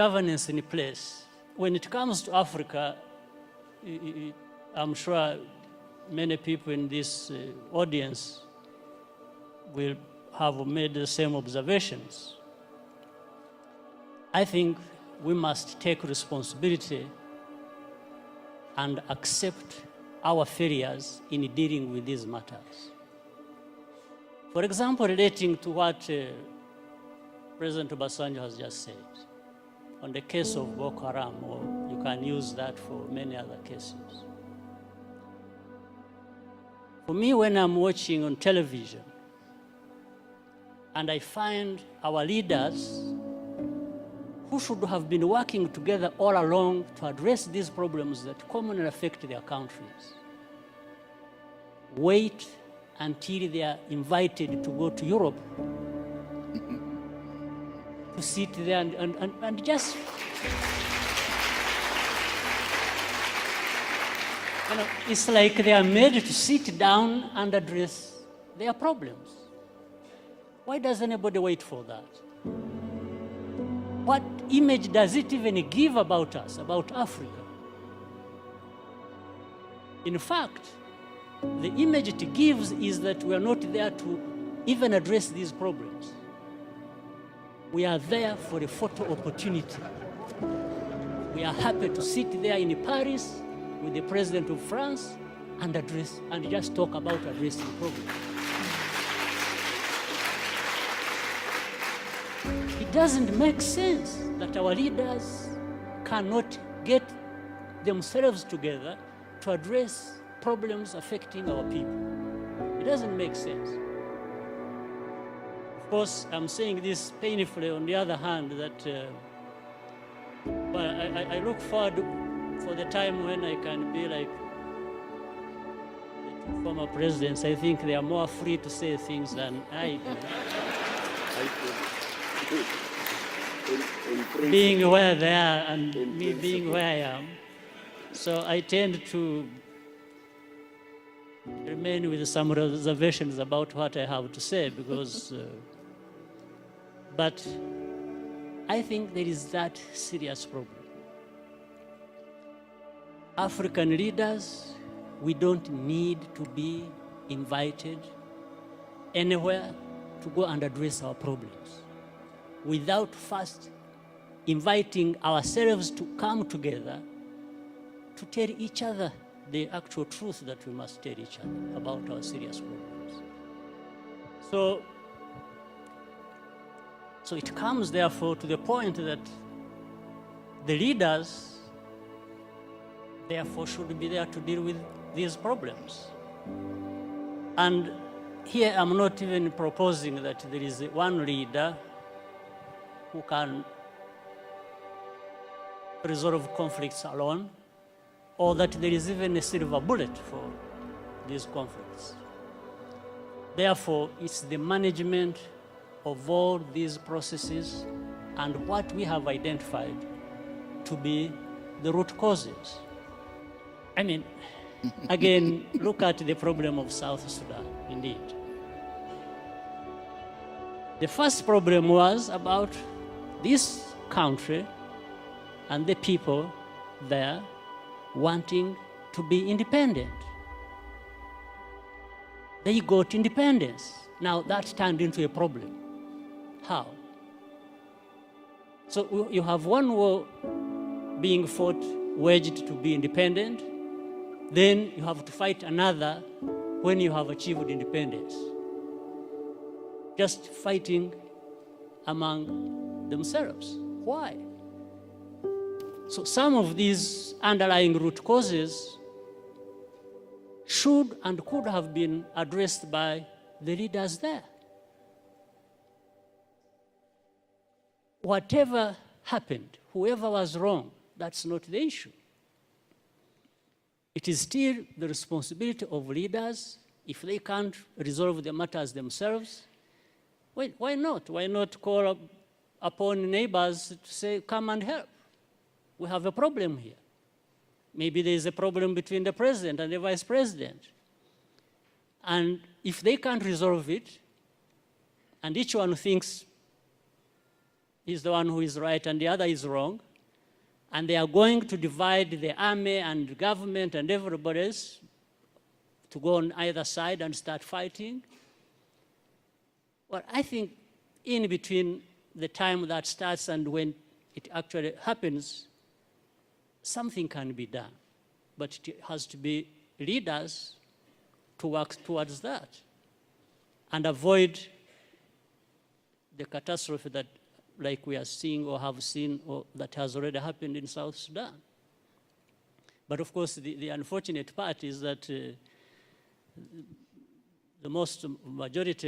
governance in place. When it comes to Africa, I'm sure many people in this audience will have made the same observations. I think we must take responsibility and accept our failures in dealing with these matters. For example, relating to what President Obasanjo has just said, on the case of Boko Haram, or you can use that for many other cases. For me, when I'm watching on television, and I find our leaders who should have been working together all along to address these problems that commonly affect their countries, wait until they are invited to go to Europe to sit there and just, it's like they are made to sit down and address their problems. Why does anybody wait for that? What image does it even give about us, about Africa? In fact, the image it gives is that we are not there to even address these problems. We are there for a photo opportunity. We are happy to sit there in Paris with the President of France and address, and just talk about addressing problems. It doesn't make sense that our leaders cannot get themselves together to address problems affecting our people. It doesn't make sense. Of course, I'm saying this painfully. On the other hand, that but I look forward for the time when I can be like the two former presidents. I think they are more free to say things than I do. Being where they are and me being where I am. So I tend to remain with some reservations about what I have to say, because but I think there is that serious problem. African leaders, we don't need to be invited anywhere to go and address our problems without first inviting ourselves to come together to tell each other the actual truth that we must tell each other about our serious problems. So it comes, therefore, to the point that the leaders, therefore, should be there to deal with these problems. And here I'm not even proposing that there is one leader who can resolve conflicts alone, or that there is even a silver bullet for these conflicts. Therefore, it's the management of all these processes and what we have identified to be the root causes. I mean, again, look at the problem of South Sudan, indeed. The first problem was about this country and the people there wanting to be independent. They got independence. Now that turned into a problem. How? So you have one war being fought, waged to be independent, then you have to fight another when you have achieved independence. Just fighting among themselves. Why? So some of these underlying root causes should and could have been addressed by the leaders there. Whatever happened, whoever was wrong, that's not the issue. It is still the responsibility of leaders. If they can't resolve the matters themselves, well, why not? Why not call upon neighbors to say, come and help? We have a problem here. Maybe there is a problem between the president and the vice president. And if they can't resolve it, and each one thinks is the one who is right and the other is wrong, and they are going to divide the army and government and everybody else to go on either side and start fighting. Well, I think in between the time that starts and when it actually happens, something can be done. But it has to be leaders to work towards that and avoid the catastrophe that, like we are seeing or have seen, or that has already happened in South Sudan. But of course, the unfortunate part is that the most majority